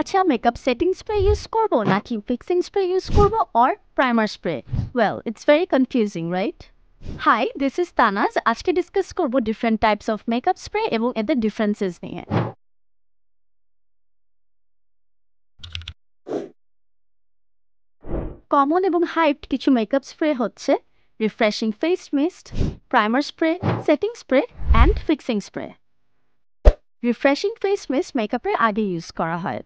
আচ্ছা makeup setting spray use করব নাকি ফিক্সিং স্প্রে ইউজ করব or primer spray? Well it's very confusing right? Hi, this is Tanaz. আজকে discuss করব different types of makeup spray এবং এদের ডিফারেন্সেস নিয়ে। কমন এবং হাইপড কিছু মেকআপ স্প্রে হচ্ছে refreshing face mist, primer spray, setting spray and fixing spray. Refreshing face mist মেকআপের আগে ইউজ করা হয়।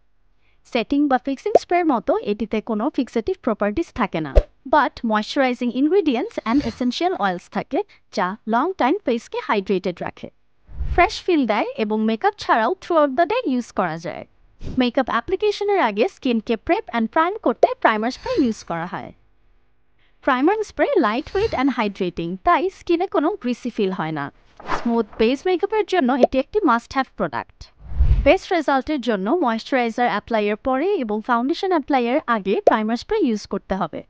সেটিং বা ফিক্সিং স্প্রের মতো এটিতে কোনো ফিক্সেটিভ প্রপার্টিস থাকে না, but moisturising ingredients and essential oils থাকে যা লং টাইম ফেসকে হাইড্রেটেড রাখে, ফ্রেশ ফিল দেয় এবং মেকআপ ছাড়াও through out the day use করা যায়। মেকআপ অ্যাপ্লিকেশনের আগে স্কিনকে প্রেপ অ্যান্ড প্রাইম করতে প্রাইমার স্প্রে ইউজ করা হয়। Primer spray light weight and hydrating, তাই স্কিনে কোনো গ্রিসি ফিল হয় না। স্মুথ বেস মেকআপের জন্য এটি একটি মাস্ট হ্যাভ প্রোডাক্ট। বেস্ট রেজাল্টের জন্য ময়শ্চারাইজার অ্যাপ্লাইয়ের পরে এবং ফাউন্ডেশন অ্যাপ্লাইয়ের আগে প্রাইমার স্প্রে ইউজ করতে হবে।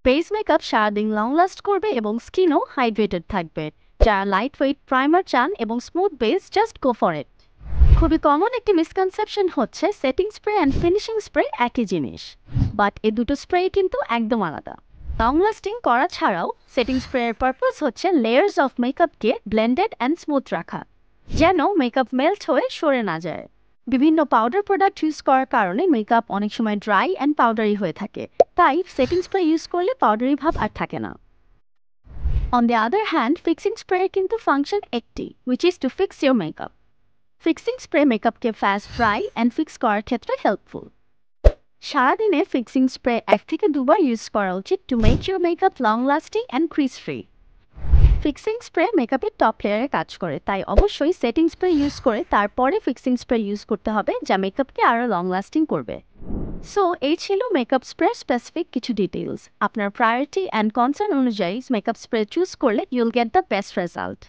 বেস মেকআপ সারাদিন লং লাস্ট করবে এবং স্কিনও হাইড্রেটেড থাকবে। যারা লাইট ওয়েট প্রাইমার চান এবং smooth base, just go for it. খুবই কমন একটি মিসকনসেপশন হচ্ছে setting spray and finishing spray একই জিনিস, বাট এই দুটো স্প্রে কিন্তু একদম আলাদা। লং লাস্টিং করা ছাড়াও সেটিং স্প্রের পারপাস হচ্ছে লেয়ার্স অফ মেকআপকে ব্লেন্ডেড অ্যান্ড স্মুথ রাখা, যেন মেকআপ মেল্ট হয়ে সরে না যায়। বিভিন্ন পাউডার প্রোডাক্ট ইউজ করার কারণে মেকআপ অনেক সময় ড্রাই অ্যান্ড পাউডারি হয়ে থাকে, তাই সেটিং স্প্রে ইউজ করলে পাউডারি ভাব আর থাকে না। On the other hand fixing স্প্রের কিন্তু ফাংশন একটি, which is to fix your makeup. Fixing spray মেকআপকে ফাস্ট ড্রাই অ্যান্ড ফিক্স করার ক্ষেত্রে হেল্পফুল। সারাদিনে ফিক্সিং স্প্রে 1 থেকে 2 বার ইউজ করা উচিত to make your makeup long lasting and crease free. Fixing spray মেকআপের টপ লেয়ারে কাজ করে, তাই অবশ্যই সেটিং স্প্রে ইউজ করে তারপরে ফিক্সিং স্প্রে ইউজ করতে হবে, যা মেকআপকে আরও লং লাস্টিং করবে। সো এই ছিল মেকআপ স্প্রে স্পেসিফিক কিছু ডিটেইলস। আপনার প্রায়োরিটি অ্যান্ড কনসার্ন অনুযায়ী মেকআপ স্প্রে চুজ করলে ইউল গেট দ্য বেস্ট রেজাল্ট।